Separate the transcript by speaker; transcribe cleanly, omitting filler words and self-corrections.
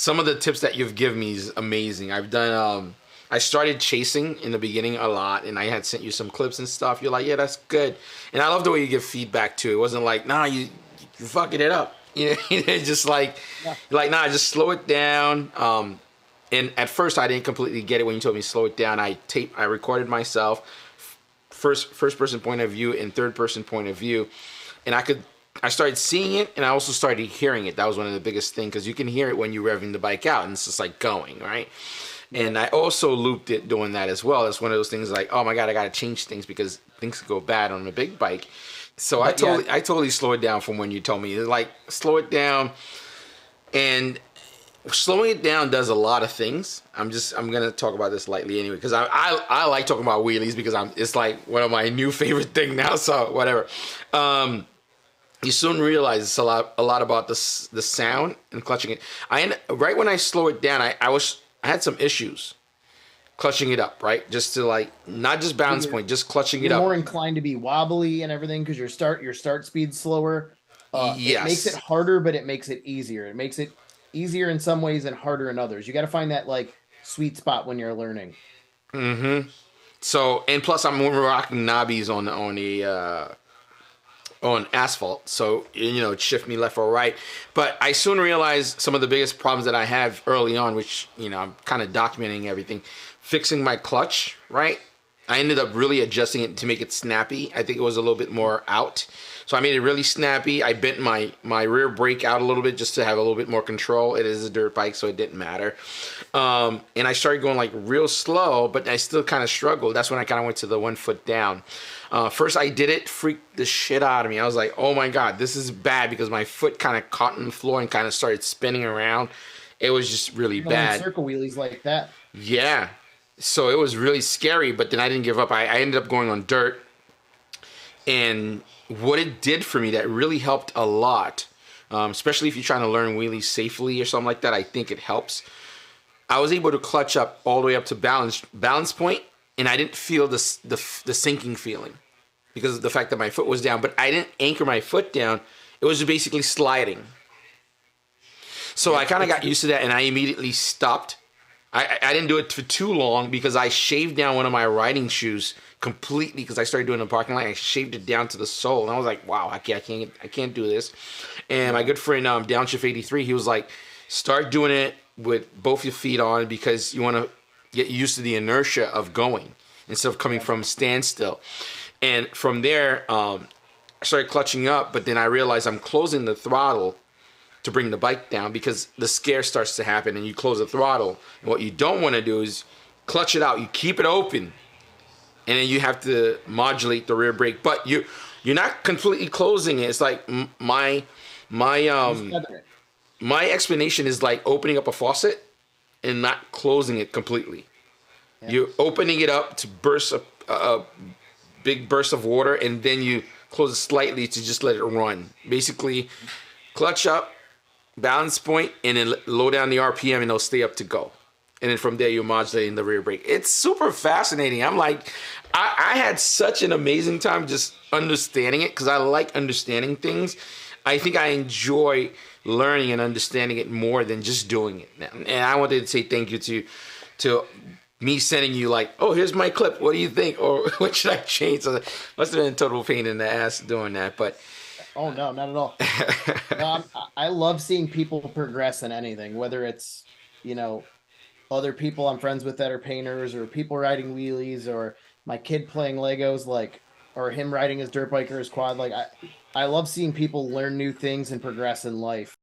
Speaker 1: some of the tips that you've given me is amazing. I've done. I started chasing in the beginning a lot, and I had sent you some clips and stuff. You're like, yeah, that's good, and I love the way you give feedback too. It wasn't like, nah, you're fucking it up. You know, it's just like,
Speaker 2: Yeah.
Speaker 1: like, nah, just slow it down. And at first, I didn't completely get it when you told me slow it down. I recorded myself, first person point of view and third person point of view, and I started seeing it, and I also started hearing it. That was one of the biggest things, because you can hear it when you're revving the bike out, and it's just like going, right? And I also looped it doing that as well. It's one of those things like, oh my God, I got to change things because things could go bad on a big bike. So I totally slow it down from when you told me. It's like, slow it down, and slowing it down does a lot of things. I'm gonna talk about this lightly anyway, because I like talking about wheelies, because it's like one of my new favorite thing now. So whatever. You soon realize it's a lot about the sound and clutching it. Right when I slow it down, I had some issues clutching it up, right? Just to like, not just balance point, just clutching it
Speaker 2: You're
Speaker 1: up.
Speaker 2: more inclined to be wobbly and everything because your start speed's slower.
Speaker 1: Yes.
Speaker 2: It makes it harder, but it makes it easier. It makes it easier in some ways and harder in others. You got to find that like sweet spot when you're learning.
Speaker 1: Mm-hmm. So, and plus I'm rocking knobbies on asphalt, so it shift me left or right. But I soon realized some of the biggest problems that I have early on, which I'm kind of documenting everything. Fixing my clutch, right? I ended up really adjusting it to make it snappy. I think it was a little bit more out, so I made it really snappy. I bent my rear brake out a little bit just to have a little bit more control. It is a dirt bike, so it didn't matter. And I started going like real slow, but I still kind of struggled. That's when I kind of went to the 1 foot down. First I did it, freaked the shit out of me. I was like, oh my God, this is bad, because my foot kind of caught on the floor and kind of started spinning around. It was just really bad.
Speaker 2: Circle wheelies like that.
Speaker 1: Yeah. So it was really scary, but then I didn't give up. I ended up going on dirt. And what it did for me that really helped a lot, especially if you're trying to learn wheelies safely or something like that, I think it helps. I was able to clutch up all the way up to balance point, and I didn't feel the sinking feeling because of the fact that my foot was down. But I didn't anchor my foot down. It was basically sliding. So I kind of got used to that, and I immediately stopped. I didn't do it for too long because I shaved down one of my riding shoes completely, because I started doing it in the parking lot. I shaved it down to the sole, and I was like, wow, I can't do this. And my good friend Downshift 83, he was like, start doing it with both your feet on, because you want to get used to the inertia of going instead of coming from standstill. And from there, I started clutching up, but then I realized I'm closing the throttle to bring the bike down, because the scare starts to happen and you close the throttle. And what you don't want to do is clutch it out. You keep it open, and then you have to modulate the rear brake, but you're not completely closing it. It's like my explanation is like opening up a faucet and not closing it completely. Yeah. You're opening it up to burst a big burst of water, and then you close it slightly to just let it run. Basically, clutch up, balance point, and then low down the RPM, and it'll stay up to go. And then from there, you're modulating the rear brake. It's super fascinating. I'm like, I had such an amazing time just understanding it, because I like understanding things. I think I enjoy learning and understanding it more than just doing it now. And I wanted to say thank you to me sending you like, oh, here's my clip. What do you think? Or what should I change? So must have been a total pain in the ass doing that. But
Speaker 2: oh no, not at all. No, I love seeing people progress in anything, whether it's other people I'm friends with that are painters, or people riding wheelies, or my kid playing Legos, or him riding his dirt bike or his quad. Like I love seeing people learn new things and progress in life.